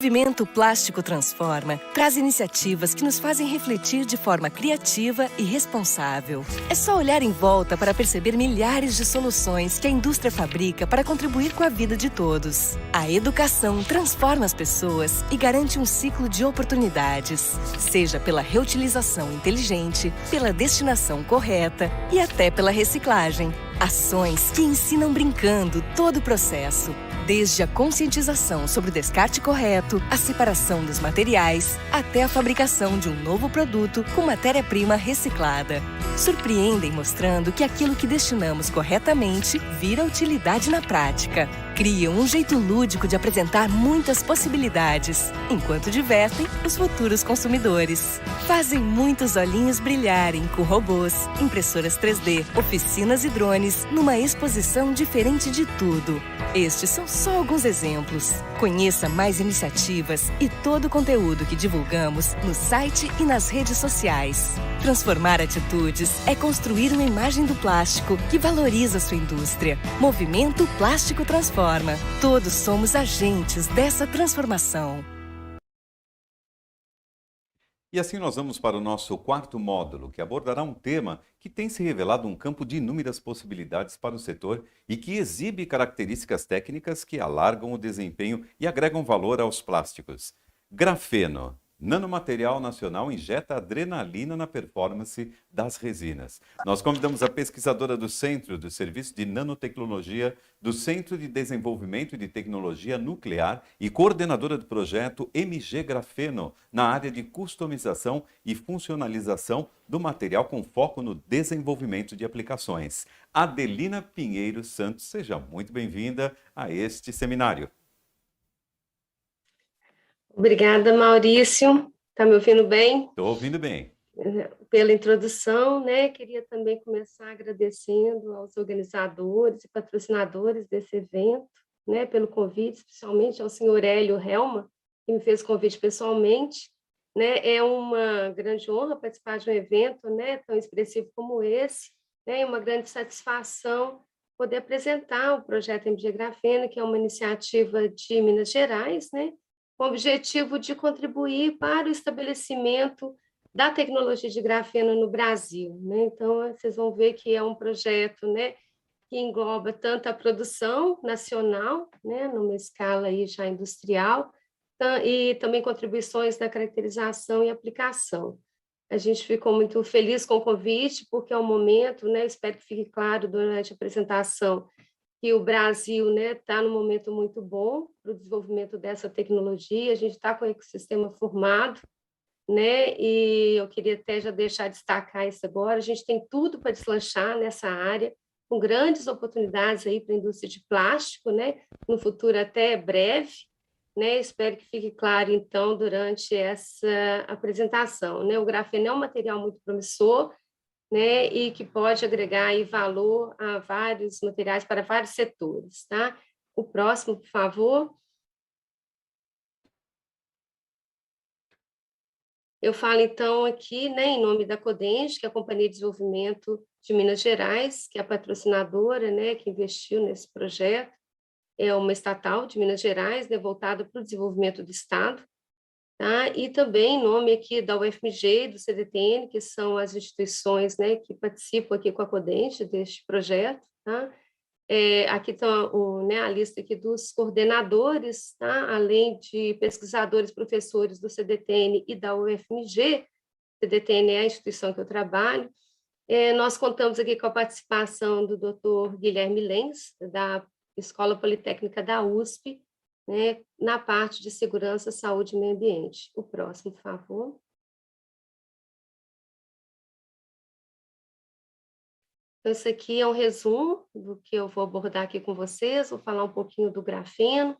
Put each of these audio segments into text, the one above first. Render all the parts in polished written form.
Movimento Plástico Transforma traz iniciativas que nos fazem refletir de forma criativa e responsável. É só olhar em volta para perceber milhares de soluções que a indústria fabrica para contribuir com a vida de todos. A educação transforma as pessoas e garante um ciclo de oportunidades, seja pela reutilização inteligente, pela destinação correta e até pela reciclagem. Ações que ensinam brincando todo o processo, desde a conscientização sobre o descarte correto, a separação dos materiais, até a fabricação de um novo produto com matéria-prima reciclada. Surpreendem mostrando que aquilo que destinamos corretamente vira utilidade na prática. Criam um jeito lúdico de apresentar muitas possibilidades, enquanto divertem os futuros consumidores. Fazem muitos olhinhos brilharem com robôs, impressoras 3D, oficinas e drones, numa exposição diferente de tudo. Estes são só alguns exemplos. Conheça mais iniciativas e todo o conteúdo que divulgamos no site e nas redes sociais. Transformar atitudes é construir uma imagem do plástico que valoriza sua indústria. Movimento Plástico Transforma. Todos somos agentes dessa transformação. E assim nós vamos para o nosso quarto módulo, que abordará um tema que tem se revelado um campo de inúmeras possibilidades para o setor e que exibe características técnicas que alargam o desempenho e agregam valor aos plásticos. Grafeno. Nanomaterial nacional injeta adrenalina na performance das resinas. Nós convidamos a pesquisadora do Centro do Serviço de Nanotecnologia do Centro de Desenvolvimento de Tecnologia Nuclear e coordenadora do projeto MG Grafeno na área de customização e funcionalização do material com foco no desenvolvimento de aplicações. Adelina Pinheiro Santos, seja muito bem-vinda a este seminário. Obrigada, Maurício. Está me ouvindo bem? Estou ouvindo bem. Pela introdução, né? Queria também começar agradecendo aos organizadores e patrocinadores desse evento, né? Pelo convite, especialmente ao senhor Hélio Helma, que me fez o convite pessoalmente, né? É uma grande honra participar de um evento, né? Tão expressivo como esse, né? É uma grande satisfação poder apresentar o projeto MG Grafeno, que é uma iniciativa de Minas Gerais, né? Com o objetivo de contribuir para o estabelecimento da tecnologia de grafeno no Brasil, né? Então, vocês vão ver que é um projeto, né, que engloba tanto a produção nacional, né, numa escala aí já industrial, e também contribuições na caracterização e aplicação. A gente ficou muito feliz com o convite, porque é um momento, né, espero que fique claro durante a apresentação, que o Brasil, né, está num momento muito bom para o desenvolvimento dessa tecnologia, a gente está com o ecossistema formado, né, e eu queria até já deixar destacar isso agora, a gente tem tudo para deslanchar nessa área, com grandes oportunidades aí para a indústria de plástico, né, no futuro até breve, né, espero que fique claro, então, durante essa apresentação, né, o grafeno é um material muito promissor, né, e que pode agregar aí valor a vários materiais para vários setores, tá? O próximo, por favor. Eu falo, então, aqui, né, em nome da Codenge, que é a Companhia de Desenvolvimento de Minas Gerais, que é a patrocinadora, né, que investiu nesse projeto. É uma estatal de Minas Gerais, né, voltada para o desenvolvimento do Estado. Tá? E também em nome aqui da UFMG e do CDTN, que são as instituições, né, que participam aqui com a Codente deste projeto, tá? Aqui está né, a lista aqui dos coordenadores, tá? Além de pesquisadores, professores do CDTN e da UFMG, CDTN é a instituição que eu trabalho. Nós contamos aqui com a participação do Dr. Guilherme Lenz, da Escola Politécnica da USP, né, na parte de segurança, saúde e meio ambiente. O próximo, por favor. Então, esse aqui é um resumo do que eu vou abordar aqui com vocês, vou falar um pouquinho do grafeno,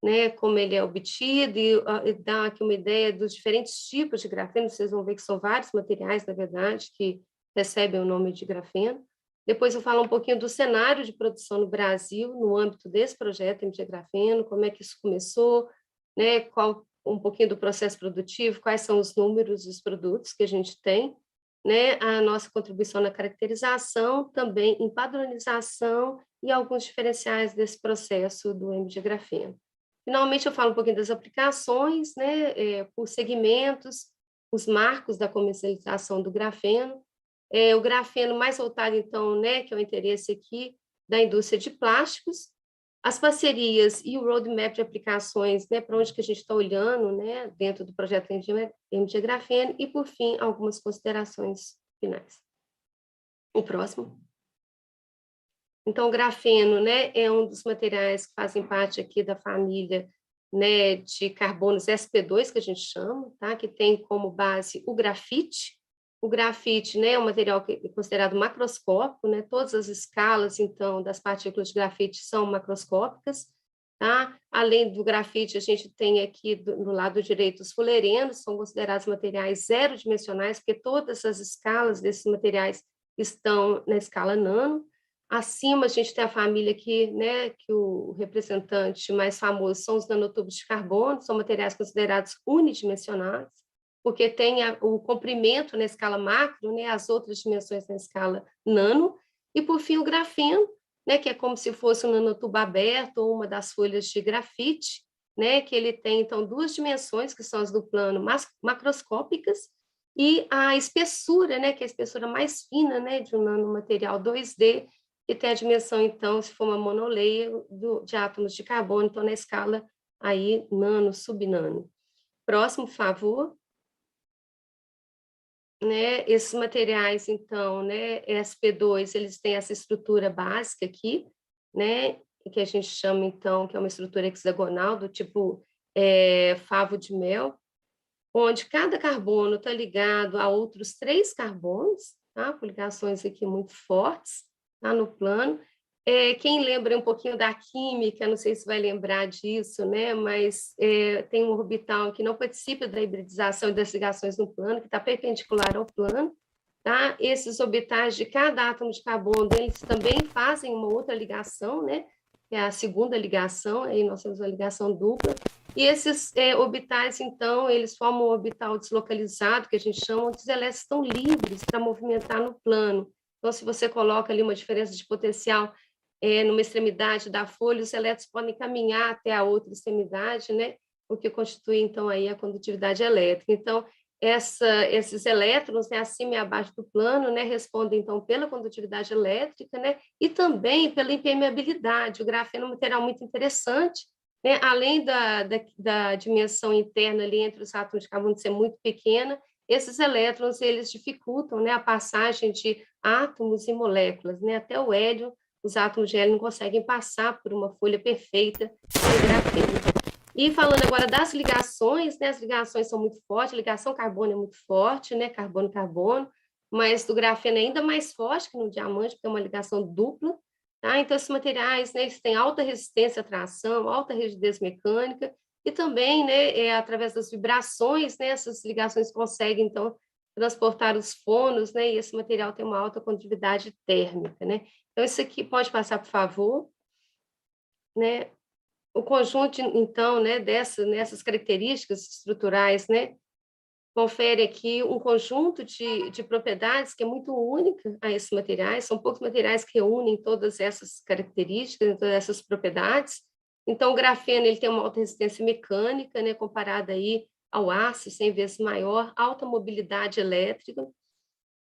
né, como ele é obtido e dar aqui uma ideia dos diferentes tipos de grafeno, vocês vão ver que são vários materiais, na verdade, que recebem o nome de grafeno. Depois eu falo um pouquinho do cenário de produção no Brasil, no âmbito desse projeto MG Grafeno, como é que isso começou, né, um pouquinho do processo produtivo, quais são os números dos produtos que a gente tem, né, a nossa contribuição na caracterização, também em padronização e alguns diferenciais desse processo do MG Grafeno. Finalmente, eu falo um pouquinho das aplicações, né, por segmentos, os marcos da comercialização do grafeno. O grafeno mais voltado, então, né, que é o interesse aqui da indústria de plásticos, as parcerias e o roadmap de aplicações, né, para onde que a gente está olhando, né, dentro do projeto MG Grafeno, e, por fim, algumas considerações finais. O próximo. Então, o grafeno, né, é um dos materiais que fazem parte aqui da família, né, de carbonos sp2, que a gente chama, tá? Que tem como base o grafite. O grafite, né, é um material que é considerado macroscópico, né? Todas as escalas, então, das partículas de grafite são macroscópicas, tá? Além do grafite, a gente tem aqui do lado direito os fullerenos, são considerados materiais zero dimensionais, porque todas as escalas desses materiais estão na escala nano. Acima, a gente tem a família aqui, né, que o representante mais famoso são os nanotubos de carbono, são materiais considerados unidimensionais, porque tem o comprimento na escala macro, né, as outras dimensões na escala nano, e, por fim, o grafeno, né, que é como se fosse um nanotubo aberto ou uma das folhas de grafite, né, que ele tem, então, duas dimensões, que são as do plano macroscópicas, e a espessura, né, que é a espessura mais fina, né, de um nanomaterial 2D, que tem a dimensão, então, se for uma monoleia de átomos de carbono, então, na escala aí, nano, subnano. Próximo, por favor. Né, esses materiais, então, né, SP2, eles têm essa estrutura básica aqui, né, que a gente chama, então, que é uma estrutura hexagonal, do tipo favo de mel, onde cada carbono está ligado a outros 3 carbonos, tá? Com ligações aqui muito fortes, tá? No plano. Quem lembra um pouquinho da química, não sei se vai lembrar disso, né? Mas tem um orbital que não participa da hibridização e das ligações no plano, que está perpendicular ao plano, tá? Esses orbitais de cada átomo de carbono, eles também fazem uma outra ligação, né? Que é a segunda ligação, aí nós temos uma ligação dupla, e esses orbitais, então, eles formam um orbital deslocalizado, que a gente chama, onde os elétrons estão livres para movimentar no plano. Então, se você coloca ali uma diferença de potencial numa extremidade da folha, os elétrons podem caminhar até a outra extremidade, né? O que constitui, então, aí a condutividade elétrica. Então, esses elétrons, né, acima e abaixo do plano, né, respondem, então, pela condutividade elétrica, né, e também pela impermeabilidade. O grafeno é um material muito interessante, né, além da dimensão interna ali entre os átomos de carbono ser muito pequena, esses elétrons, eles dificultam, né, a passagem de átomos e moléculas, né, até o hélio, os átomos de hélio não conseguem passar por uma folha perfeita de grafeno. E falando agora das ligações, né, as ligações são muito fortes, a ligação carbono é muito forte, né, carbono-carbono, mas do grafeno é ainda mais forte que no diamante, porque é uma ligação dupla, tá? Então, esses materiais, né, eles têm alta resistência à tração, alta rigidez mecânica, e também, né, através das vibrações, né, essas ligações conseguem, então, transportar os fônons, né, e esse material tem uma alta condutividade térmica, né? Então, isso aqui pode passar, por favor, né? O conjunto, então, né, nessas características estruturais, né, confere aqui um conjunto de propriedades que é muito única a esses materiais, são poucos materiais que reúnem todas essas características, todas essas propriedades. Então, o grafeno ele tem uma alta resistência mecânica, né, comparada aí ao aço, 100 vezes maior, alta mobilidade elétrica,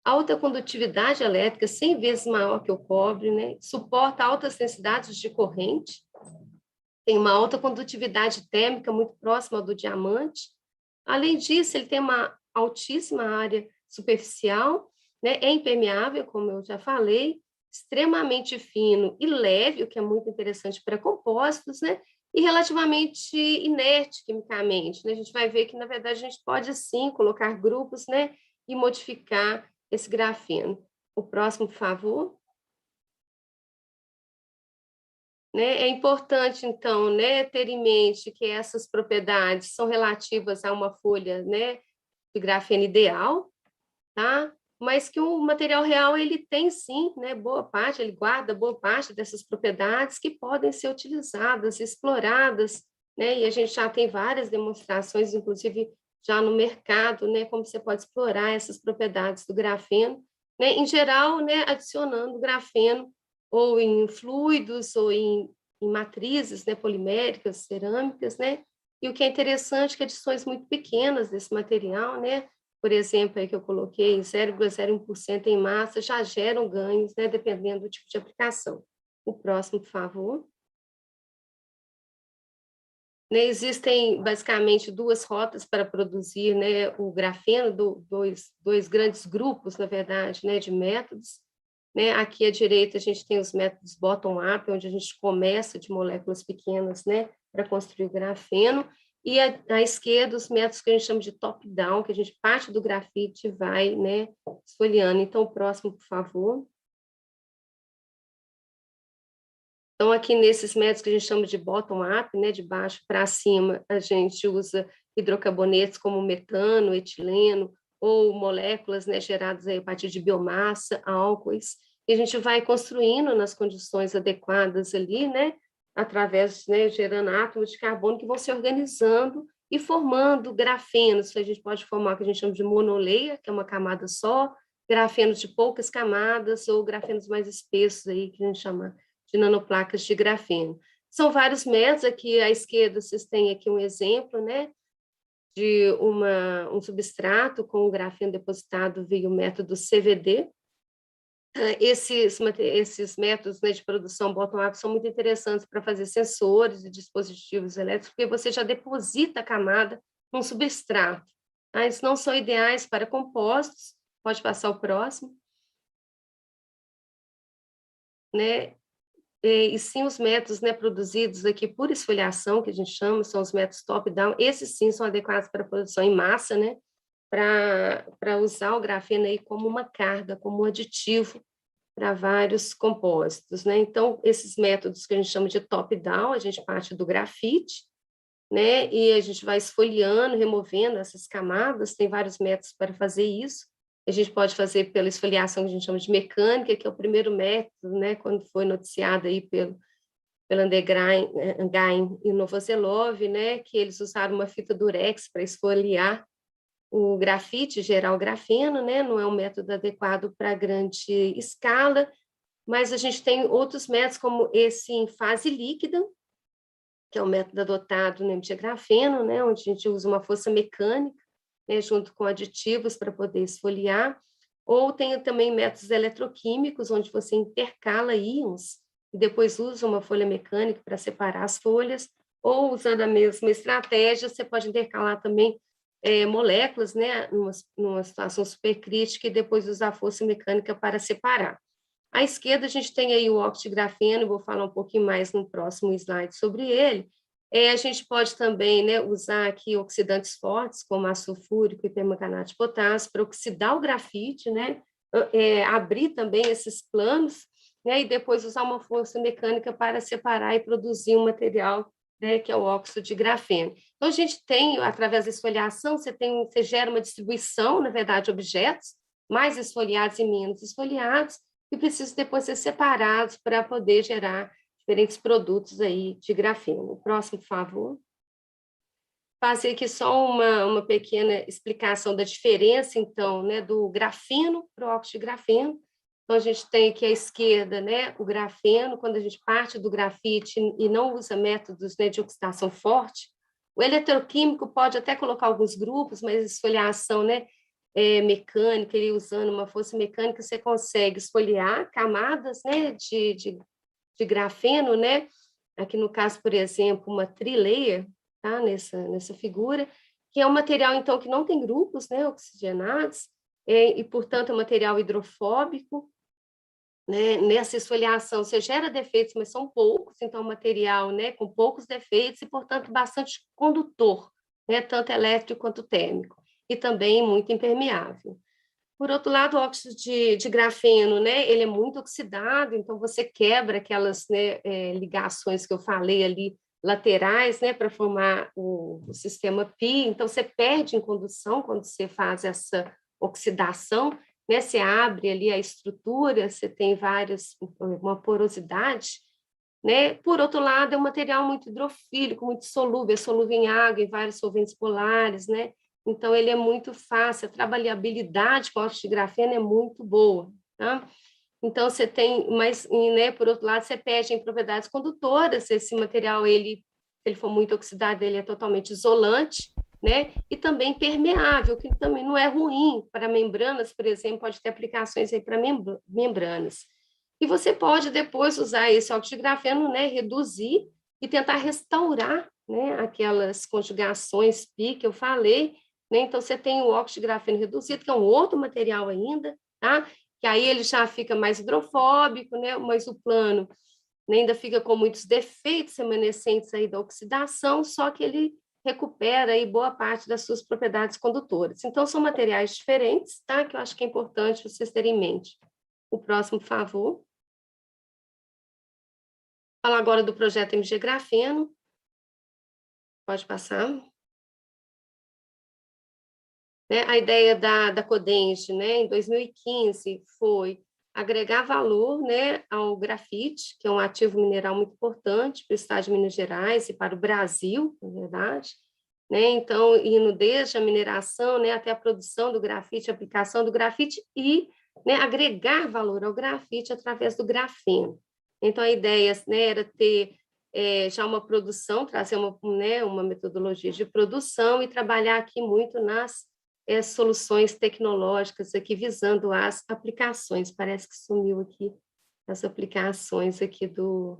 alta condutividade elétrica, 100 vezes maior que o cobre, né, suporta altas densidades de corrente, tem uma alta condutividade térmica muito próxima do diamante. Além disso, ele tem uma altíssima área superficial, né? É impermeável, como eu já falei, extremamente fino e leve, o que é muito interessante para compósitos, né? E relativamente inerte quimicamente, né? A gente vai ver que, na verdade, a gente pode, sim, colocar grupos, né? E modificar esse grafeno. O próximo, por favor. Né? É importante, então, né, ter em mente que essas propriedades são relativas a uma folha, né, de grafeno ideal, tá? Mas que o material real ele tem sim, né, boa parte, ele guarda boa parte dessas propriedades que podem ser utilizadas, exploradas, né? E a gente já tem várias demonstrações, inclusive já no mercado, né, como você pode explorar essas propriedades do grafeno, né? Em geral, né, adicionando grafeno ou em fluidos ou em em matrizes, né, poliméricas, cerâmicas, né? E o que é interessante é que adições muito pequenas desse material, né? Por exemplo, aí que eu coloquei 0,01% em massa, já geram ganhos, né, dependendo do tipo de aplicação. O próximo, por favor. Né, existem basicamente duas rotas para produzir, né, o grafeno, dois grandes grupos, na verdade, né, de métodos. Né? Aqui à direita a gente tem os métodos bottom-up, onde a gente começa de moléculas pequenas, né, para construir o grafeno, e à esquerda os métodos que a gente chama de top-down, que a gente parte do grafite e vai, né, esfoliando. Então, o próximo, por favor. Então, aqui nesses métodos que a gente chama de bottom-up, né, de baixo para cima, a gente usa hidrocarbonetos como metano, etileno, ou moléculas, né, geradas aí a partir de biomassa, álcoois, e a gente vai construindo nas condições adequadas ali, né, através, né, gerando átomos de carbono que vão se organizando e formando grafenos. A gente pode formar o que a gente chama de monoleia, que é uma camada só, grafenos de poucas camadas, ou grafenos mais espessos aí, que a gente chama de nanoplacas de grafeno. São vários métodos, aqui à esquerda vocês têm aqui um exemplo, né, de um substrato com o grafeno depositado via o método CVD. Esses métodos, né, de produção bottom-up são muito interessantes para fazer sensores e dispositivos elétricos, porque você já deposita a camada num substrato. Eles não são ideais para compostos, pode passar o próximo. Né? E sim os métodos, né, produzidos aqui por esfoliação, que a gente chama, são os métodos top-down, esses sim são adequados para a produção em massa, né, para usar o grafeno aí como uma carga, como um aditivo para vários compósitos, né. Então, esses métodos que a gente chama de top-down, a gente parte do grafite, né, e a gente vai esfoliando, removendo essas camadas, tem vários métodos para fazer isso. A gente pode fazer pela esfoliação que a gente chama de mecânica, que é o primeiro método, né, quando foi noticiado aí pelo Andergain e Novoselov, né, que eles usaram uma fita durex para esfoliar o grafite, gerar o grafeno, né, não é um método adequado para grande escala, mas a gente tem outros métodos, como esse em fase líquida, que é o método adotado no grafeno, né, onde a gente usa uma força mecânica, né, junto com aditivos para poder esfoliar, ou tem também métodos eletroquímicos, onde você intercala íons e depois usa uma folha mecânica para separar as folhas, ou usando a mesma estratégia, você pode intercalar também moléculas, né, numa situação supercrítica, e depois usar a força mecânica para separar. À esquerda, a gente tem aí o óxido de grafeno, vou falar um pouquinho mais no próximo slide sobre ele. A gente pode também, né, usar aqui oxidantes fortes, como ácido sulfúrico e permanganato de potássio, para oxidar o grafite, né, abrir também esses planos, né, e depois usar uma força mecânica para separar e produzir um material, né, que é o óxido de grafeno. Então, a gente tem, através da esfoliação, você gera uma distribuição, na verdade, de objetos, mais esfoliados e menos esfoliados, que precisam depois ser separados para poder gerar diferentes produtos aí de grafeno. O próximo, por favor. Passei aqui só uma pequena explicação da diferença, então, né, do grafeno para o óxido de grafeno. Então, a gente tem aqui à esquerda, né, o grafeno, quando a gente parte do grafite e não usa métodos, né, de oxidação forte. O eletroquímico pode até colocar alguns grupos, mas a esfoliação, né, mecânica, ele usando uma força mecânica, você consegue esfoliar camadas, né, de grafeno, né? Aqui no caso, por exemplo, uma trilayer, tá? Nessa figura, que é um material, então, que não tem grupos, né, oxigenados, e, portanto, é um material hidrofóbico, né? Nessa esfoliação, você gera defeitos, mas são poucos, então, é um material, né, com poucos defeitos e, portanto, bastante condutor, né, tanto elétrico quanto térmico, e também muito impermeável. Por outro lado, o óxido de grafeno, né, ele é muito oxidado, então você quebra aquelas, né, ligações que eu falei ali, laterais, né, para formar o sistema pi, então você perde em condução quando você faz essa oxidação, né, você abre ali a estrutura, você tem uma porosidade, né? Por outro lado, é um material muito hidrofílico, muito solúvel, é solúvel em água, em vários solventes polares, né? Então, ele é muito fácil, a trabalhabilidade com óxido de grafeno é muito boa, tá? Então, você tem, mas, né, por outro lado, você pede em propriedades condutoras, esse material, ele, se ele for muito oxidado, ele é totalmente isolante, né, e também permeável, que também não é ruim para membranas, por exemplo, pode ter aplicações aí para membranas. E você pode depois usar esse óxido de grafeno, né, reduzir e tentar restaurar, né, aquelas conjugações pi que eu falei, né, então você tem o óxido de grafeno reduzido, que é um outro material ainda, tá? Que aí ele já fica mais hidrofóbico, né? Mas o plano, né, ainda fica com muitos defeitos remanescentes aí da oxidação, só que ele recupera aí boa parte das suas propriedades condutoras. Então, são materiais diferentes, tá? Que eu acho que é importante vocês terem em mente. O próximo, por favor. Falar agora do projeto MG Grafeno. Pode passar. Né? A ideia da Codenge, né, em 2015, foi agregar valor, né, ao grafite, que é um ativo mineral muito importante para o estado de Minas Gerais e para o Brasil, na verdade. Né? Então, indo desde a mineração, né, até a produção do grafite, a aplicação do grafite e, né, agregar valor ao grafite através do grafeno. Então, a ideia, né, era ter já uma produção, trazer né, uma metodologia de produção e trabalhar aqui muito nas soluções tecnológicas aqui visando as aplicações. Parece que sumiu aqui as aplicações aqui do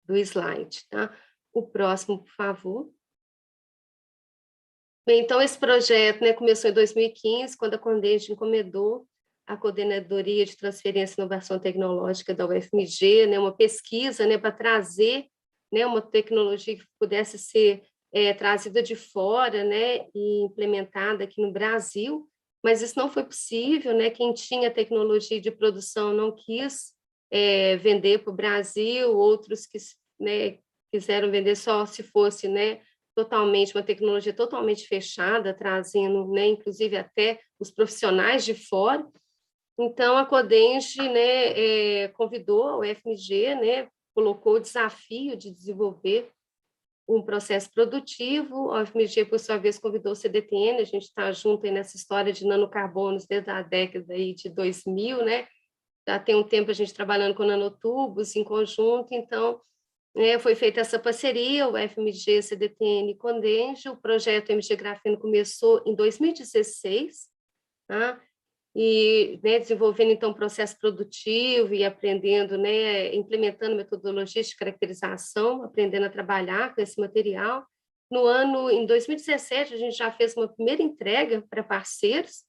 slide, tá? O próximo, por favor. Bem, então, esse projeto, né, começou em 2015, quando a Condende encomendou a Coordenadoria de Transferência e Inovação Tecnológica da UFMG, né, uma pesquisa, né, para trazer, né, uma tecnologia que pudesse ser trazida de fora, né, e implementada aqui no Brasil, mas isso não foi possível, né, quem tinha tecnologia de produção não quis vender para o Brasil, outros que, né, quiseram vender só se fosse, né, totalmente, uma tecnologia totalmente fechada, trazendo, né, inclusive até os profissionais de fora. Então, a Codenge, né, convidou o FMG, né, colocou o desafio de desenvolver um processo produtivo. A UFMG, por sua vez, convidou o CDTN, a gente está junto aí nessa história de nanocarbonos desde a década aí de 2000, né? Já tem um tempo a gente trabalhando com nanotubos em conjunto, então foi feita essa parceria, o FMG, CDTN e Condenge. O projeto MG Grafeno começou em 2016, tá? E, né, desenvolvendo, então, um processo produtivo e aprendendo, né, implementando metodologias de caracterização, aprendendo a trabalhar com esse material. Em 2017, a gente já fez uma primeira entrega para parceiros,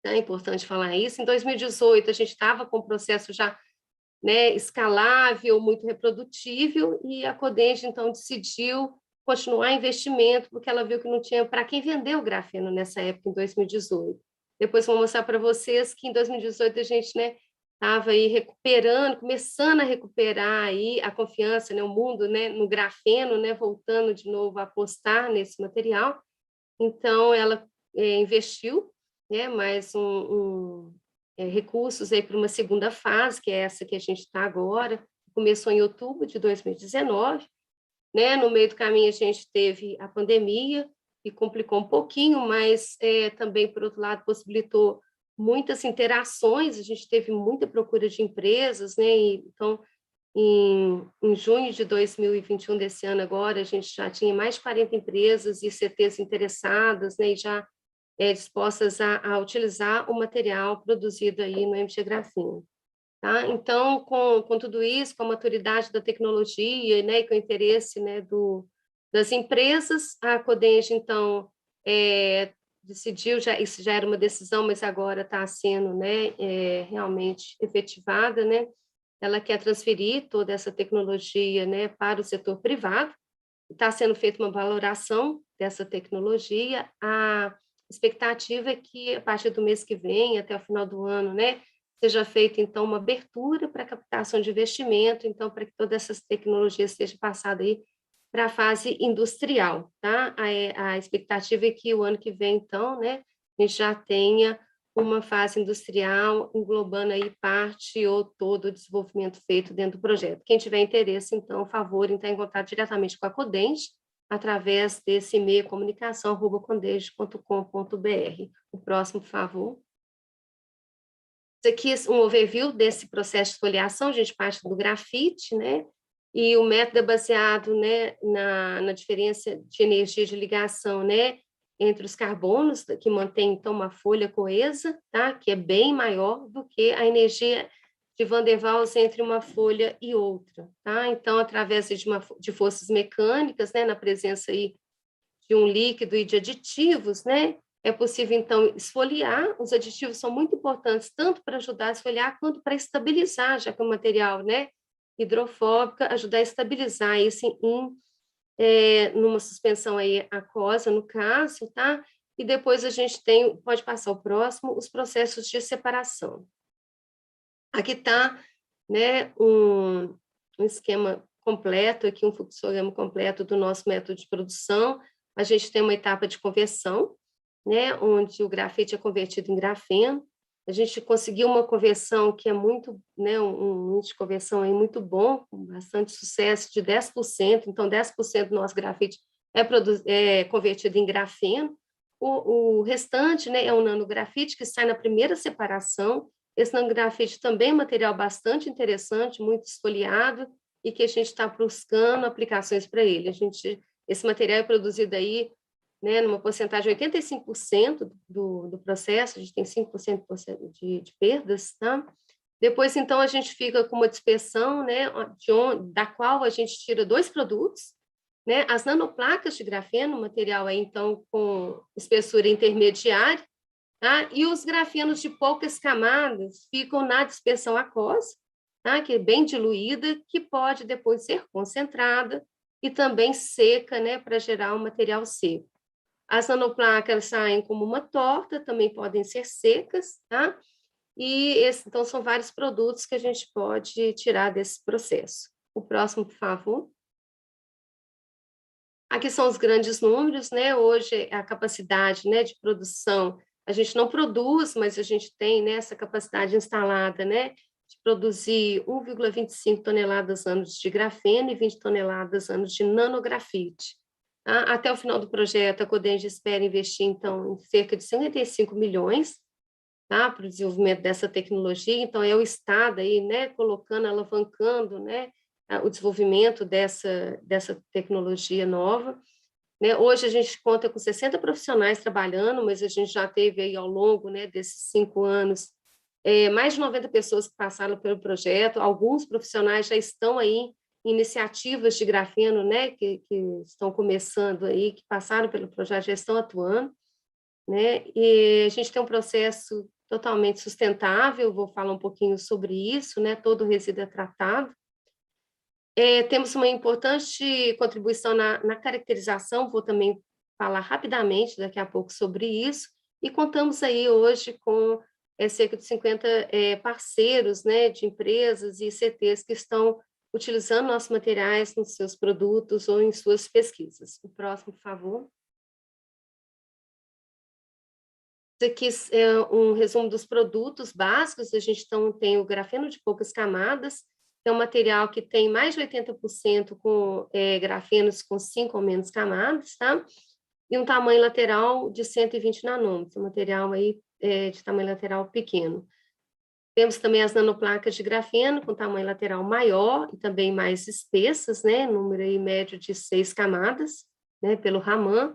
é importante falar isso. Em 2018, a gente estava com o processo já, né, escalável, muito reprodutível, e a Codenge, então, decidiu continuar investimento, porque ela viu que não tinha para quem vender o grafeno nessa época, em 2018. Depois vou mostrar para vocês que em 2018 a gente, né, estava aí recuperando, começando a recuperar aí a confiança, né, o mundo, né, no grafeno, né, voltando de novo a apostar nesse material. Então, ela investiu, né, mais recursos aí para uma segunda fase, que é essa que a gente está agora, começou em outubro de 2019, né? No meio do caminho a gente teve a pandemia, e complicou um pouquinho, mas também, por outro lado, possibilitou muitas interações, a gente teve muita procura de empresas, né? Então, em junho de 2021, desse ano agora, a gente já tinha mais de 40 empresas e CTs interessadas, né? E já dispostas a utilizar o material produzido aí no MG Grafeno. Tá? Então, com tudo isso, com a maturidade da tecnologia, né, e com o interesse, né, das empresas, a Codenge, então, decidiu, isso já era uma decisão, mas agora está sendo, né, realmente efetivada, né, ela quer transferir toda essa tecnologia, né, para o setor privado, está sendo feita uma valoração dessa tecnologia, a expectativa é que, a partir do mês que vem, até o final do ano, né, seja feita, então, uma abertura para captação de investimento, então, para que todas essas tecnologias sejam passadas aí para a fase industrial, tá? A expectativa é que o ano que vem, então, né, a gente já tenha uma fase industrial englobando aí parte ou todo o desenvolvimento feito dentro do projeto. Quem tiver interesse, então, por favor, entrar em contato diretamente com a Codenge, através desse e-mail comunicação@codenge.com.br. O próximo, por favor. Isso aqui é um overview desse processo de esfoliação, a gente parte do grafite, né? E o método é baseado, né, na diferença de energia de ligação, né, entre os carbonos, que mantém, então, uma folha coesa, tá? Que é bem maior do que a energia de Van der Waals entre uma folha e outra, tá? Então, através de forças mecânicas, né, na presença aí de um líquido e de aditivos, né, é possível, então, esfoliar. Os aditivos são muito importantes, tanto para ajudar a esfoliar, quanto para estabilizar, já que o material, né, hidrofóbica, ajudar a estabilizar isso numa suspensão aí aquosa, no caso, tá? E depois a gente pode passar o próximo, os processos de separação. Aqui está, né, um esquema completo, aqui um fluxograma completo do nosso método de produção. A gente tem uma etapa de conversão, né, onde o grafite é convertido em grafeno. A gente conseguiu uma conversão que é muito, né, um índice de conversão aí muito bom, com bastante sucesso, de 10%. Então, 10% do nosso grafite é convertido em grafeno. O restante, né, é um nanografite que sai na primeira separação. Esse nanografite também é um material bastante interessante, muito esfoliado, e que a gente está buscando aplicações para ele. Esse material é produzido aí, né, numa porcentagem de 85% do processo, a gente tem 5% de perdas, tá? Depois, então, a gente fica com uma dispersão, né, da qual a gente tira 2 produtos, né, as nanoplacas de grafeno, material aí, então, com espessura intermediária, tá? E os grafenos de poucas camadas ficam na dispersão aquosa, tá? Que é bem diluída, que pode depois ser concentrada e também seca, né, para gerar um material seco. As nanoplacas saem como uma torta, também podem ser secas, tá? Então, são vários produtos que a gente pode tirar desse processo. O próximo, por favor. Aqui são os grandes números, né? Hoje, a capacidade, né, de produção, a gente não produz, mas a gente tem, né, essa capacidade instalada, né, de produzir 1,25 toneladas anos de grafeno e 20 toneladas anos de nanografite. Tá? Até o final do projeto, a Codenge espera investir, então, em cerca de 55 milhões, tá, para o desenvolvimento dessa tecnologia. Então, é o Estado aí, né, colocando, alavancando, né, o desenvolvimento dessa tecnologia nova. Né? Hoje a gente conta com 60 profissionais trabalhando, mas a gente já teve aí ao longo, né, desses 5 anos mais de 90 pessoas que passaram pelo projeto. Alguns profissionais já estão aí em iniciativas de grafeno, né, que estão começando aí, que passaram pelo projeto, já estão atuando, né? E a gente tem um processo totalmente sustentável, vou falar um pouquinho sobre isso, né? Todo resíduo é tratado. Temos uma importante contribuição na caracterização, vou também falar rapidamente daqui a pouco sobre isso, e contamos aí hoje com cerca de 50 parceiros, né, de empresas e CTs que estão utilizando nossos materiais nos seus produtos ou em suas pesquisas. O próximo, por favor. Isso aqui é um resumo dos produtos básicos. A gente então tem o grafeno de poucas camadas, é um material que tem mais de 80% com grafenos com 5 ou menos camadas, tá? E um tamanho lateral de 120 nanômetros, um material aí de tamanho lateral pequeno. Temos também as nanoplacas de grafeno com tamanho lateral maior e também mais espessas, né? Número aí médio de 6 camadas, né? Pelo Raman.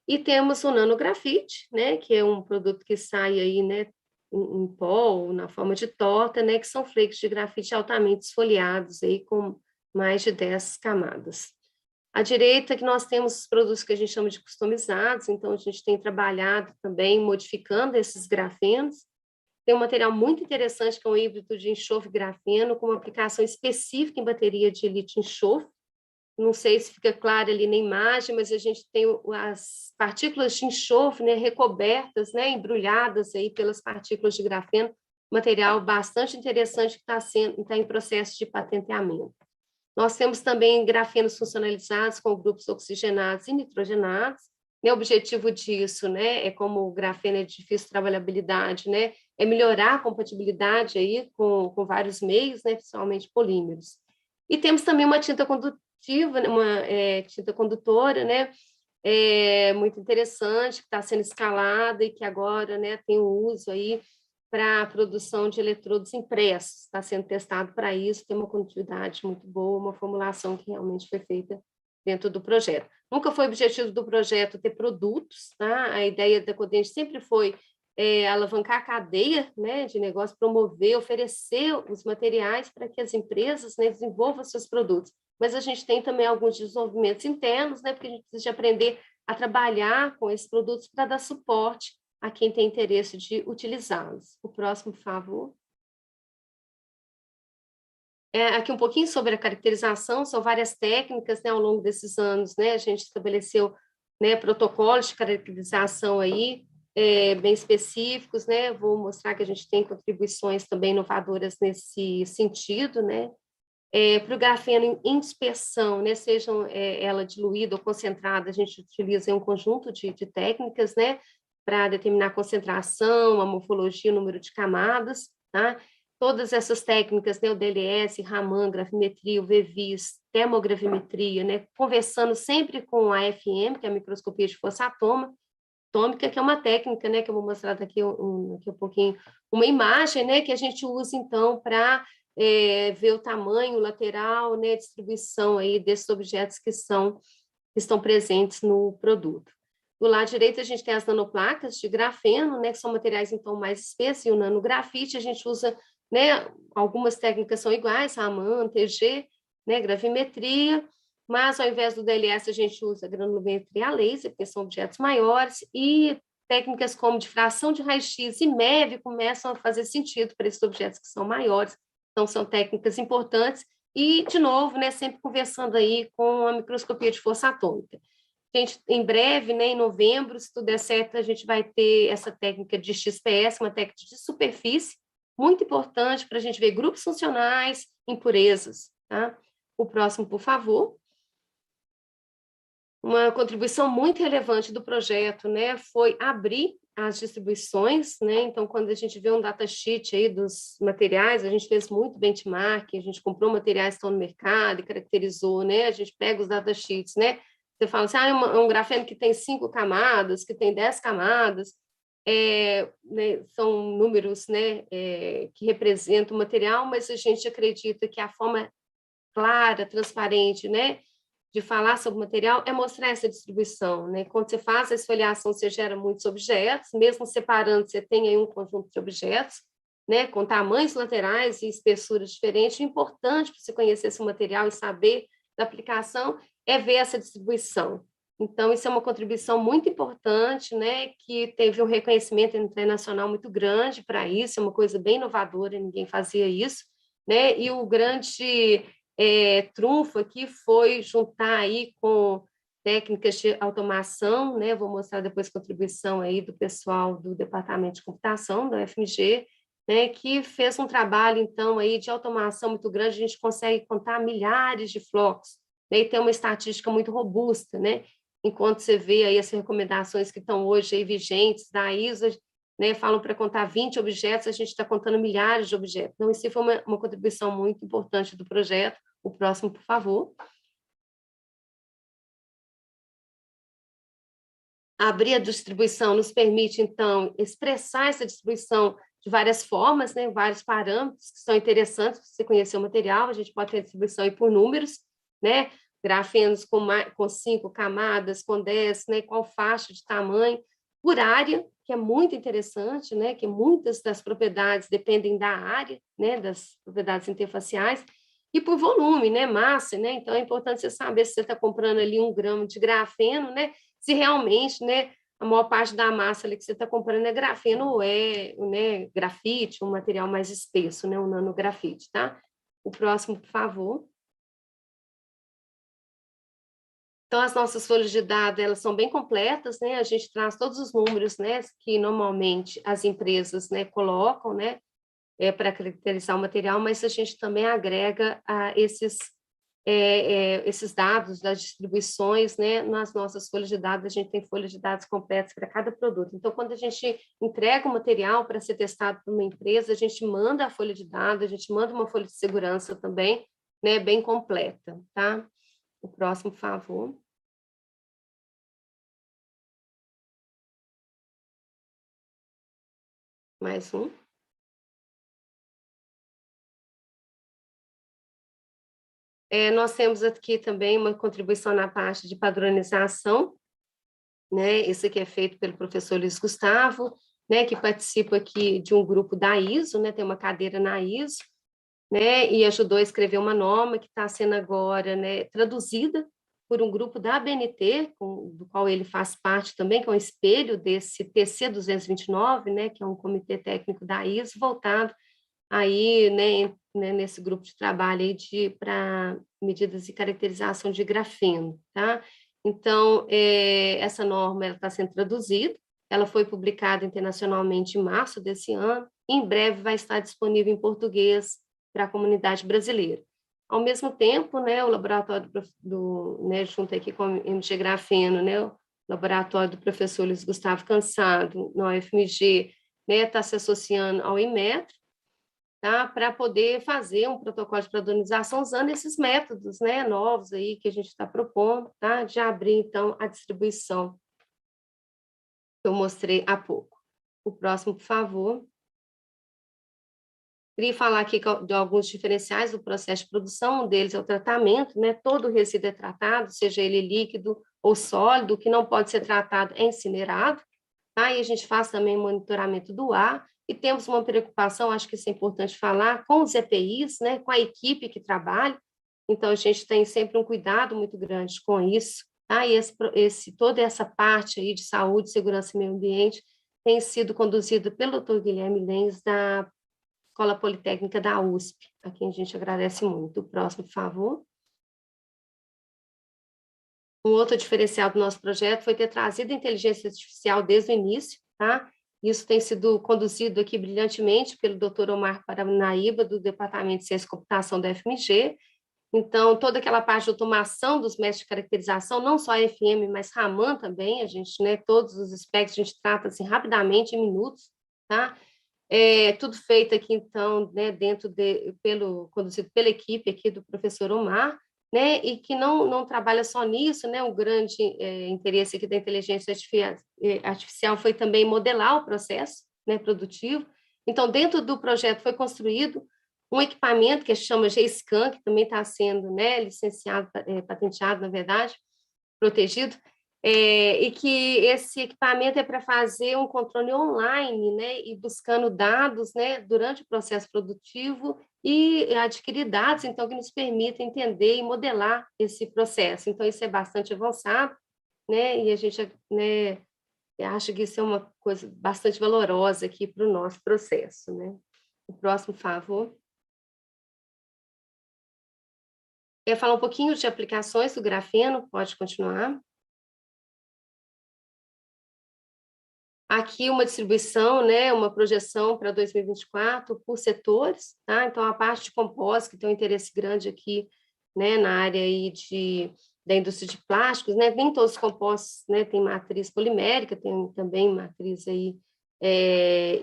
E temos o nanografite, né? Que é um produto que sai aí, né, em pó ou na forma de torta, né, que são flakes de grafite altamente esfoliados, aí, com mais de 10 camadas. À direita que nós temos os produtos que a gente chama de customizados, então a gente tem trabalhado também modificando esses grafenos. Tem um material muito interessante que é um híbrido de enxofre-grafeno com uma aplicação específica em bateria de lítio-enxofre. Não sei se fica claro ali na imagem, mas a gente tem as partículas de enxofre, né, recobertas, né, embrulhadas aí pelas partículas de grafeno, material bastante interessante que está em processo de patenteamento. Nós temos também grafenos funcionalizados com grupos oxigenados e nitrogenados. O objetivo disso, né, é como o grafeno é de difícil trabalhabilidade, né, é melhorar a compatibilidade aí com vários meios, né, principalmente polímeros. E temos também uma tinta condutiva, uma tinta condutora, né, muito interessante, que está sendo escalada e que agora, né, tem o uso aí para a produção de eletrodos impressos. Está sendo testado para isso, tem uma condutividade muito boa, uma formulação que realmente foi feita dentro do projeto. Nunca foi objetivo do projeto ter produtos, tá? A ideia da Codente sempre foi alavancar a cadeia, né, de negócio, promover, oferecer os materiais para que as empresas, né, desenvolvam seus produtos. Mas a gente tem também alguns desenvolvimentos internos, né, porque a gente precisa aprender a trabalhar com esses produtos para dar suporte a quem tem interesse de utilizá-los. O próximo, por favor. Aqui um pouquinho sobre a caracterização, são várias técnicas, né, ao longo desses anos, né, a gente estabeleceu, né, protocolos de caracterização aí, bem específicos, né, vou mostrar que a gente tem contribuições também inovadoras nesse sentido, né, para o grafeno em dispersão, né, sejam ela diluída ou concentrada, a gente utiliza um conjunto de técnicas, né, para determinar a concentração, a morfologia, o número de camadas, tá? Todas essas técnicas, né, o DLS, Raman, gravimetria, o VVIS, termogravimetria, né, conversando sempre com a AFM, que é a microscopia de força atômica, que é uma técnica, né, que eu vou mostrar daqui daqui um pouquinho, uma imagem, né, que a gente usa, então, para ver o tamanho lateral, né, a distribuição aí desses objetos que estão presentes no produto. Do lado direito, a gente tem as nanoplacas de grafeno, né, que são materiais, então, mais espessos, e o nanografite, a gente usa, né, algumas técnicas são iguais, Raman, TG, né, gravimetria, mas ao invés do DLS, a gente usa granulometria a laser, porque são objetos maiores, e técnicas como difração de raio-x e MEV começam a fazer sentido para esses objetos que são maiores, então são técnicas importantes, e, de novo, né, sempre conversando aí com a microscopia de força atômica. A gente, em breve, né, em novembro, se tudo der certo, a gente vai ter essa técnica de XPS, uma técnica de superfície, muito importante para a gente ver grupos funcionais, impurezas. Tá? O próximo, por favor. Uma contribuição muito relevante do projeto, né, foi abrir as distribuições, né, então quando a gente vê um datasheet aí dos materiais, a gente fez muito benchmark, a gente comprou materiais que estão no mercado e caracterizou, né, a gente pega os datasheets, né, você fala assim, é um grafeno que tem 5 camadas, que tem 10 camadas, né, são números, né, que representam o material, mas a gente acredita que a forma clara, transparente, né, de falar sobre o material é mostrar essa distribuição, né? Quando você faz a esfoliação, você gera muitos objetos, mesmo separando, você tem aí um conjunto de objetos, né? Com tamanhos laterais e espessuras diferentes. O importante para você conhecer esse material e saber da aplicação é ver essa distribuição. Então, isso é uma contribuição muito importante, né? Que teve um reconhecimento internacional muito grande para isso, é uma coisa bem inovadora, ninguém fazia isso, né? E o grande trunfo aqui foi juntar aí com técnicas de automação, né? Vou mostrar depois a contribuição aí do pessoal do Departamento de Computação, da UFMG, né? Que fez um trabalho, então, aí de automação muito grande, a gente consegue contar milhares de flocos, né? E tem uma estatística muito robusta, né? Enquanto você vê aí as recomendações que estão hoje aí vigentes da ISO, né, falam para contar 20 objetos, a gente está contando milhares de objetos. Então, isso foi uma contribuição muito importante do projeto. O próximo, por favor. Abrir a distribuição nos permite, então, expressar essa distribuição de várias formas, né, vários parâmetros que são interessantes para você conhecer o material. A gente pode ter a distribuição aí por números, né, grafenos com 5 camadas, com 10, né, qual faixa de tamanho, por área, que é muito interessante, né, que muitas das propriedades dependem da área, né, das propriedades interfaciais, e por volume, né, massa, né, então é importante você saber se você está comprando ali 1 grama de grafeno, né, se realmente, né, a maior parte da massa ali que você está comprando é grafeno ou né, grafite, um material mais espesso, né, um nanografite, tá? O próximo, por favor. Então, as nossas folhas de dados, elas são bem completas, né? A gente traz todos os números, né, que normalmente as empresas, né, colocam, né, para caracterizar o material, mas a gente também agrega esses dados das distribuições, né, nas nossas folhas de dados. A gente tem folhas de dados completas para cada produto. Então, quando a gente entrega o material para ser testado por uma empresa, a gente manda a folha de dados, a gente manda uma folha de segurança também, né, bem completa, tá? O próximo, por favor. Mais um. Nós temos aqui também uma contribuição na parte de padronização, né? Isso aqui é feito pelo professor Luiz Gustavo, né? Que participa aqui de um grupo da ISO, né? Tem uma cadeira na ISO, né? E ajudou a escrever uma norma que está sendo agora, né, traduzida por um grupo da ABNT, do qual ele faz parte também, que é um espelho desse TC 229, né? Que é um comitê técnico da ISO voltado aí, né, nesse grupo de trabalho aí para medidas de caracterização de grafeno, tá? Então, essa norma está sendo traduzida, ela foi publicada internacionalmente em março desse ano, e em breve vai estar disponível em português para a comunidade brasileira. Ao mesmo tempo, né, o laboratório né, junto aqui com o MG Grafeno, né, o laboratório do professor Luiz Gustavo Cansado, na UFMG, né, está se associando ao Inmetro, tá, para poder fazer um protocolo de padronização usando esses métodos, né, novos aí que a gente está propondo, tá, de abrir, então, a distribuição que eu mostrei há pouco. O próximo, por favor. Queria falar aqui de alguns diferenciais do processo de produção, um deles é o tratamento, né, todo resíduo é tratado, seja ele líquido ou sólido, o que não pode ser tratado é incinerado, tá, e a gente faz também monitoramento do ar, e temos uma preocupação, acho que isso é importante falar, com os EPIs, né, com a equipe que trabalha, então a gente tem sempre um cuidado muito grande com isso, tá, e toda essa parte aí de saúde, segurança e meio ambiente tem sido conduzida pelo Dr. Guilherme Lenz, da Escola Politécnica da USP, a quem a gente agradece muito. O próximo, por favor. Um outro diferencial do nosso projeto foi ter trazido a inteligência artificial desde o início, tá? Isso tem sido conduzido aqui brilhantemente pelo Dr. Omar Paranaíba, do Departamento de Ciência e Computação da FMG. Então, toda aquela parte de automação dos métodos de caracterização, não só a FM, mas Raman também, a gente, né, todos os aspectos a gente trata assim rapidamente, em minutos, tá? Tudo feito aqui, então, né, conduzido pela equipe aqui do professor Omar, né, e que não trabalha só nisso, né, o grande interesse aqui da inteligência artificial foi também modelar o processo, né, produtivo. Então, dentro do projeto foi construído um equipamento que se chama G-Scan, que também está sendo, né, licenciado, patenteado, na verdade, protegido, e que esse equipamento é para fazer um controle online, né, e buscando dados, né, durante o processo produtivo e adquirir dados, então, que nos permitem entender e modelar esse processo. Então, isso é bastante avançado, né, e a gente, né, acha que isso é uma coisa bastante valorosa aqui para o nosso processo, né. O próximo, por favor. Quer falar um pouquinho de aplicações do grafeno? Pode continuar. Aqui uma distribuição, né, uma projeção para 2024 por setores, tá? Então, a parte de compósito, que tem um interesse grande aqui, né, na área aí da indústria de plásticos, né? Nem todos os compostos, né, tem matriz polimérica, tem também matriz aí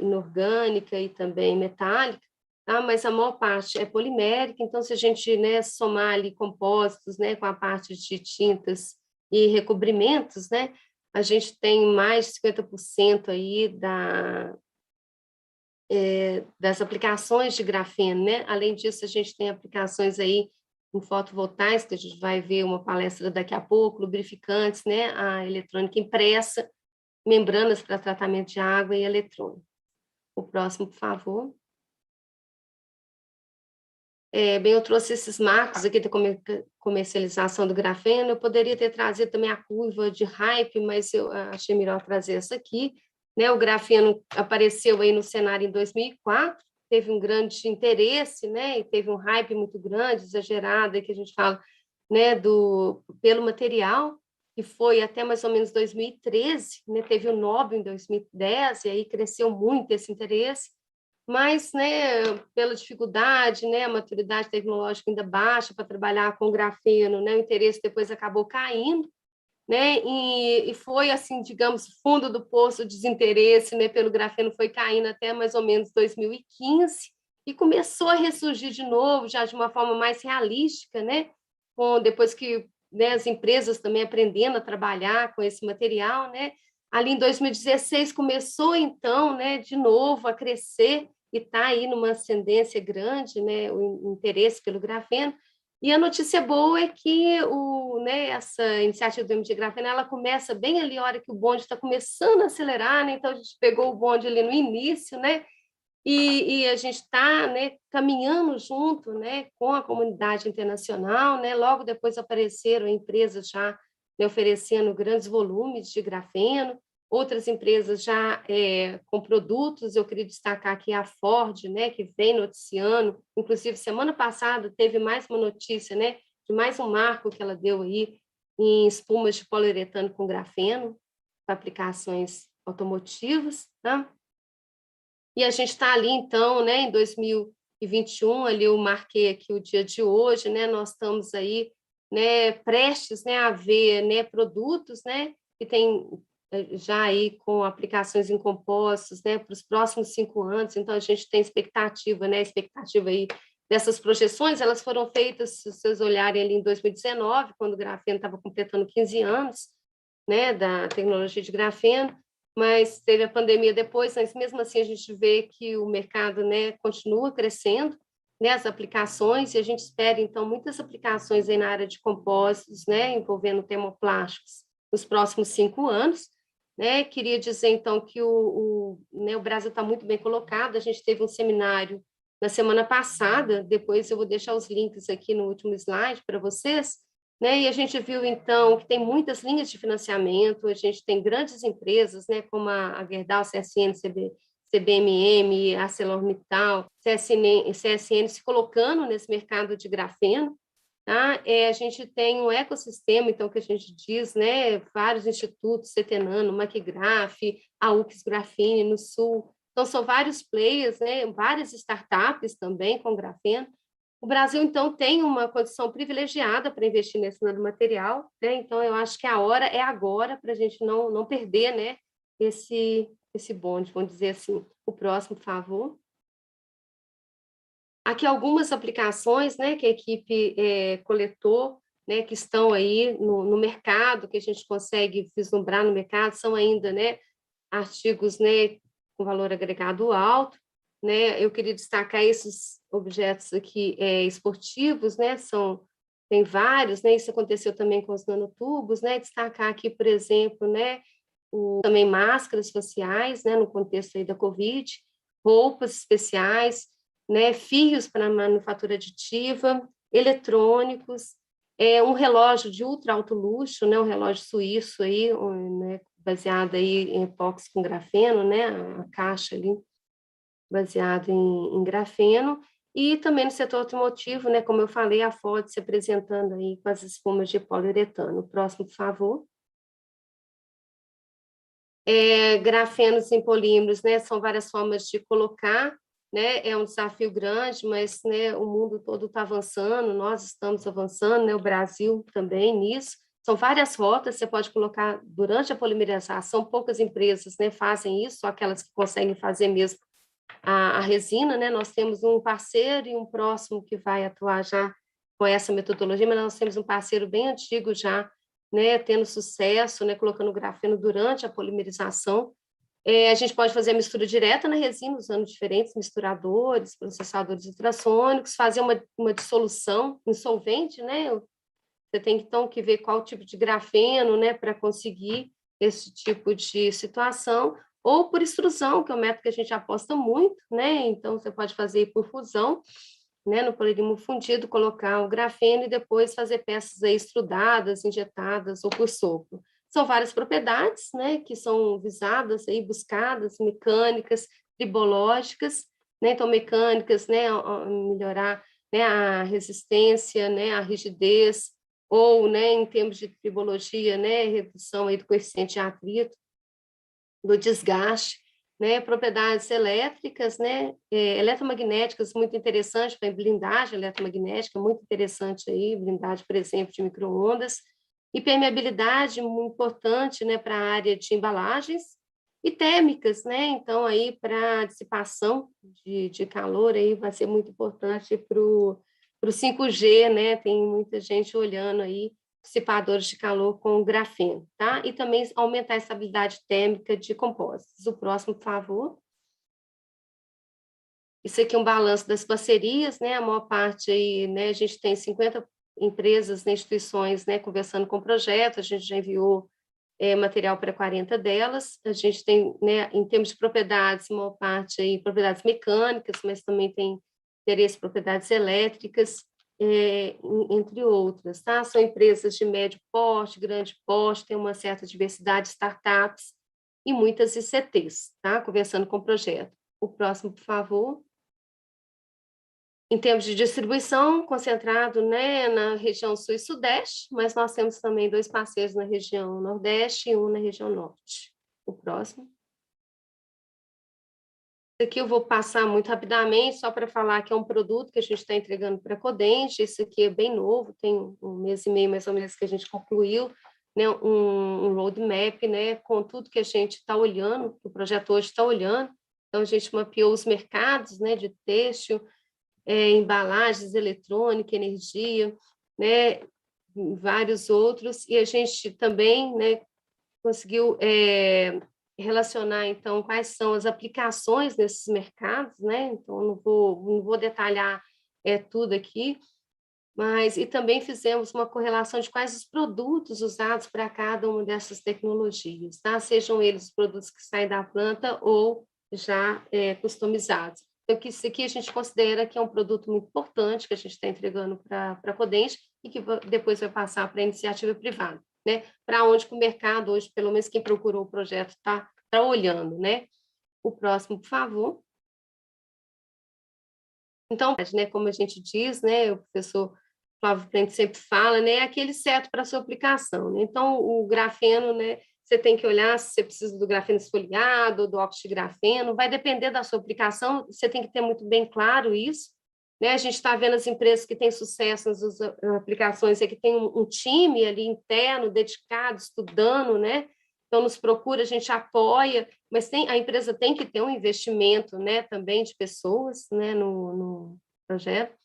inorgânica e também metálica, tá? Mas a maior parte é polimérica, então se a gente, né, somar ali compostos, né, com a parte de tintas e recobrimentos, né, a gente tem mais de 50% aí das aplicações de grafeno, né? Além disso, a gente tem aplicações aí em fotovoltaicas, que a gente vai ver uma palestra daqui a pouco, lubrificantes, né? A eletrônica impressa, membranas para tratamento de água e eletrônico. O próximo, por favor. Bem, eu trouxe esses marcos aqui da comercialização do grafeno, eu poderia ter trazido também a curva de hype, mas eu achei melhor trazer essa aqui, né? O grafeno apareceu aí no cenário em 2004, teve um grande interesse, né? E teve um hype muito grande, exagerado, que a gente fala, né? Pelo material, que foi até mais ou menos 2013, né? Teve o Nobel em 2010, e aí cresceu muito esse interesse, mas, né, pela dificuldade, né, a maturidade tecnológica ainda baixa para trabalhar com grafeno, né, o interesse depois acabou caindo, né, e foi assim, digamos, fundo do poço de desinteresse, né, pelo grafeno foi caindo até mais ou menos 2015 e começou a ressurgir de novo, já de uma forma mais realística, né, depois que, né, as empresas também aprendendo a trabalhar com esse material, né, ali em 2016 começou então, né, de novo a crescer e está aí numa ascendência grande, né, o interesse pelo grafeno, E a notícia boa é que essa iniciativa do MG Grafeno, ela começa bem ali, a hora que o bonde está começando a acelerar, né? Então a gente pegou o bonde ali no início, né? E a gente está, né, caminhando junto, né, com a comunidade internacional, né? Logo depois apareceram empresas já, né, oferecendo grandes volumes de grafeno, outras empresas já com produtos. Eu queria destacar aqui a Ford, né, que vem noticiando, inclusive semana passada teve mais uma notícia, né, de mais um marco que ela deu aí em espumas de poliuretano com grafeno para aplicações automotivas, tá? E a gente está ali, então, né, em 2021, ali eu marquei aqui o dia de hoje, né, nós estamos aí, né, prestes, né, a ver, né, produtos, né, que tem já aí com aplicações em compostos, né, para os próximos 5 anos. Então a gente tem expectativa, né, expectativa aí dessas projeções. Elas foram feitas, se vocês olharem ali em 2019, quando o grafeno estava completando 15 anos, né, da tecnologia de grafeno, mas teve a pandemia depois, mas mesmo assim a gente vê que o mercado, né, continua crescendo, né, as aplicações, e a gente espera, então, muitas aplicações aí na área de compósitos, né, envolvendo termoplásticos nos próximos 5 anos, né. Queria dizer, então, que o Brasil está muito bem colocado. A gente teve um seminário na semana passada, depois eu vou deixar os links aqui no último slide para vocês, né? E a gente viu, então, que tem muitas linhas de financiamento. A gente tem grandes empresas, né, como a Gerdau, CSN, CBMM, ArcelorMittal, CSN se colocando nesse mercado de grafeno. Tá? A gente tem um ecossistema, então, que a gente diz, né, vários institutos, CETENANO, Maquigraf, a UX Grafene no Sul. Então, são vários players, né, várias startups também com grafeno. O Brasil, então, tem uma condição privilegiada para investir nesse nanomaterial, né? Então, eu acho que a hora é agora para a gente não perder, né, esse bonde, vamos dizer assim. O próximo, por favor. Aqui algumas aplicações, né, que a equipe coletou, né, que estão aí no mercado, que a gente consegue vislumbrar no mercado, são ainda, né, artigos, né, com valor agregado alto, né. Eu queria destacar esses objetos aqui esportivos, né, tem vários, né, isso aconteceu também com os nanotubos, né, destacar aqui, por exemplo, né, também máscaras faciais, né, no contexto aí da Covid, roupas especiais, né, fios para manufatura aditiva, eletrônicos, um relógio de ultra alto luxo, né, um relógio suíço aí, né, baseado aí em epóxi com grafeno, né, a caixa ali baseado em grafeno. E também no setor automotivo, né, como eu falei, a Ford se apresentando aí com as espumas de poliuretano. Próximo, por favor. Grafenos em polímeros, né, são várias formas de colocar, né, é um desafio grande, mas, né, o mundo todo está avançando, nós estamos avançando, né, o Brasil também nisso. São várias rotas, você pode colocar durante a polimerização. Poucas empresas, né, fazem isso, só aquelas que conseguem fazer mesmo a resina, né. Nós temos um parceiro e um próximo que vai atuar já com essa metodologia, mas nós temos um parceiro bem antigo já, né, tendo sucesso, né, colocando grafeno durante a polimerização. A gente pode fazer a mistura direta na resina, usando diferentes misturadores, processadores ultrassônicos, fazer uma dissolução em solvente, né? Você tem, então, que ver qual tipo de grafeno, né, para conseguir esse tipo de situação, ou por extrusão, que é um método que a gente aposta muito, né? Então, você pode fazer por fusão, né, no polímero fundido, colocar o grafeno e depois fazer peças aí estrudadas, injetadas ou por sopro. São várias propriedades, né, que são visadas aí, buscadas, mecânicas, tribológicas, né, então mecânicas, né, melhorar, né, a resistência, né, a rigidez, ou, né, em termos de tribologia, né, redução aí do coeficiente de atrito, do desgaste, né, propriedades elétricas, né, eletromagnéticas, muito interessante para blindagem eletromagnética, muito interessante aí, blindagem, por exemplo, de micro-ondas, e permeabilidade, muito importante, né, para a área de embalagens, e térmicas, né, então aí para dissipação de calor aí vai ser muito importante para o 5G, né, tem muita gente olhando aí dissipadores de calor com grafeno, tá? E também aumentar a estabilidade térmica de compostos. O próximo, por favor. Isso aqui é um balanço das parcerias, né? A maior parte aí, né? A gente tem 50 empresas, né, instituições, né, conversando com o projeto, a gente já enviou material para 40 delas, a gente tem, né, em termos de propriedades, uma parte aí, propriedades mecânicas, mas também tem interesse em propriedades elétricas, entre outras, tá? São empresas de médio porte, grande porte, tem uma certa diversidade de startups e muitas ICTs, tá? Conversando com o projeto. O próximo, por favor. Em termos de distribuição, concentrado, né, na região sul e sudeste, mas nós temos também 2 parceiros na região nordeste e um na região norte. O próximo. Isso aqui eu vou passar muito rapidamente, só para falar que é um produto que a gente está entregando para a Codente. Isso aqui é bem novo, tem 1 mês e meio mais ou menos que a gente concluiu, né, um roadmap, né, com tudo que a gente está olhando, que o projeto hoje está olhando. Então, a gente mapeou os mercados, né, de têxtil, embalagens, eletrônica, energia, né, vários outros, e a gente também, né, conseguiu relacionar, então, quais são as aplicações nesses mercados, né, então, não vou detalhar tudo aqui, mas, e também fizemos uma correlação de quais os produtos usados para cada uma dessas tecnologias, tá? Sejam eles os produtos que saem da planta ou já customizados. Então, que isso aqui a gente considera que é um produto muito importante que a gente está entregando para a Codente e que depois vai passar para a iniciativa privada, né? Para onde que o mercado hoje, pelo menos quem procurou o projeto, está olhando, né? O próximo, por favor. Então, né, como a gente diz, né, o professor Flávio Prente sempre fala, né, é aquele certo para a sua aplicação, né? Então, o grafeno, né, você tem que olhar se você precisa do grafeno esfoliado ou do óxido de grafeno, vai depender da sua aplicação, você tem que ter muito bem claro isso, né? A gente está vendo as empresas que têm sucesso nas aplicações, é que tem um time ali interno, dedicado, estudando, né? Então, nos procura, a gente apoia, mas a empresa tem que ter um investimento, né, também de pessoas, né, no projeto,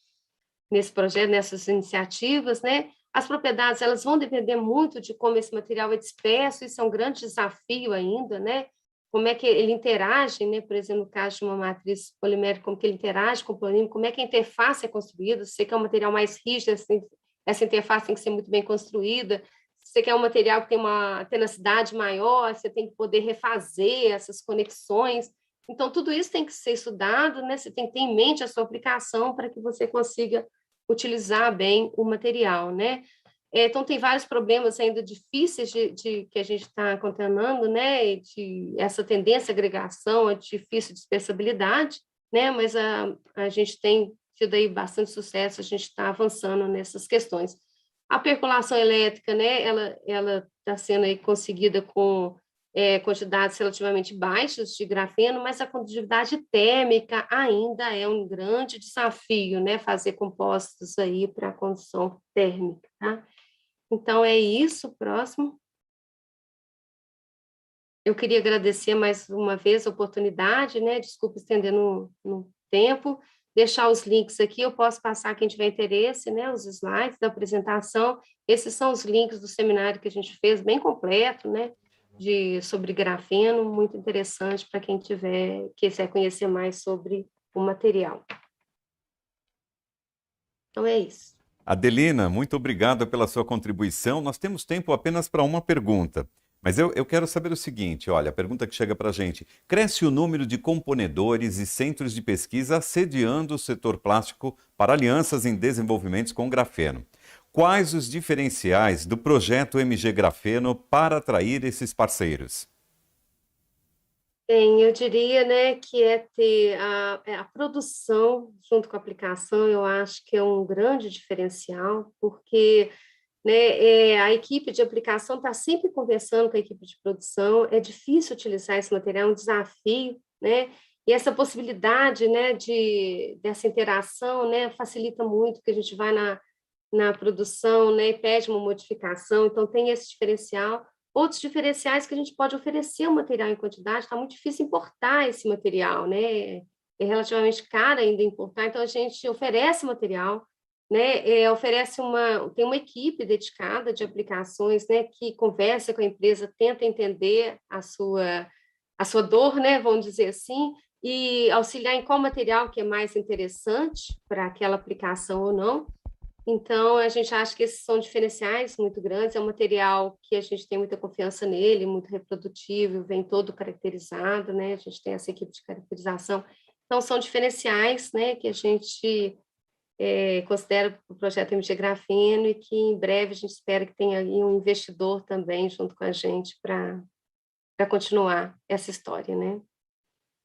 nesse projeto, nessas iniciativas, né? As propriedades, elas vão depender muito de como esse material é disperso, isso é um grande desafio ainda, né? Como é que ele interage, né? Por exemplo, no caso de uma matriz polimérica, como que ele interage com o polímero, como é que a interface é construída, se você quer um material mais rígido, assim, essa interface tem que ser muito bem construída, se você quer um material que tem uma tenacidade maior, você tem que poder refazer essas conexões, então tudo isso tem que ser estudado, né? Você tem que ter em mente a sua aplicação para que você consiga utilizar bem o material, né? Então, tem vários problemas ainda difíceis que a gente está contemplando, né? De essa tendência à agregação, a difícil dispersabilidade, né? Mas a gente tem tido aí bastante sucesso, a gente está avançando nessas questões. A percolação elétrica, né? Ela está sendo aí conseguida com quantidades relativamente baixas de grafeno, mas a condutividade térmica ainda é um grande desafio, né? Fazer compostos aí para condução térmica, tá? Então, é isso, próximo. Eu queria agradecer mais uma vez a oportunidade, né? Desculpa estender no tempo, deixar os links aqui, eu posso passar quem tiver interesse, né? Os slides da apresentação, esses são os links do seminário que a gente fez, bem completo, né? Sobre grafeno, muito interessante para quem quiser conhecer mais sobre o material. Então, é isso. Adelina, muito obrigado pela sua contribuição. Nós temos tempo apenas para uma pergunta. Mas eu quero saber o seguinte, olha, a pergunta que chega para a gente. Cresce o número de componedores e centros de pesquisa assediando o setor plástico para alianças em desenvolvimentos com grafeno. Quais os diferenciais do projeto MG Grafeno para atrair esses parceiros? Bem, eu diria, né, que ter a produção junto com a aplicação, eu acho que é um grande diferencial, porque, né, a equipe de aplicação está sempre conversando com a equipe de produção, é difícil utilizar esse material, é um desafio, né, e essa possibilidade, né, dessa interação, né, facilita muito, porque a gente vai na produção, né, e pede uma modificação, então tem esse diferencial. Outros diferenciais que a gente pode oferecer o material em quantidade, está muito difícil importar esse material, né? É relativamente caro ainda importar, então a gente oferece material, né? Tem uma equipe dedicada de aplicações, né? Que conversa com a empresa, tenta entender a sua dor, né? Vamos dizer assim, e auxiliar em qual material que é mais interessante para aquela aplicação ou não. Então, a gente acha que esses são diferenciais muito grandes, é um material que a gente tem muita confiança nele, muito reprodutivo, vem todo caracterizado, né? A gente tem essa equipe de caracterização. Então, são diferenciais, né, que a gente considera o projeto MG Grafeno e que em breve a gente espera que tenha aí um investidor também junto com a gente para continuar essa história, né?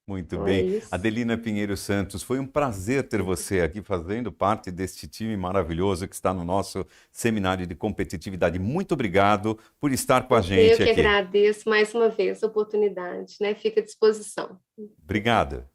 Muito Então, é bem. isso. Adelina Pinheiro Santos, foi um prazer ter você aqui fazendo parte deste time maravilhoso que está no nosso seminário de competitividade. Muito obrigado por estar com a Eu gente que aqui. agradeço mais uma vez a oportunidade, né? Fica à disposição. Obrigado.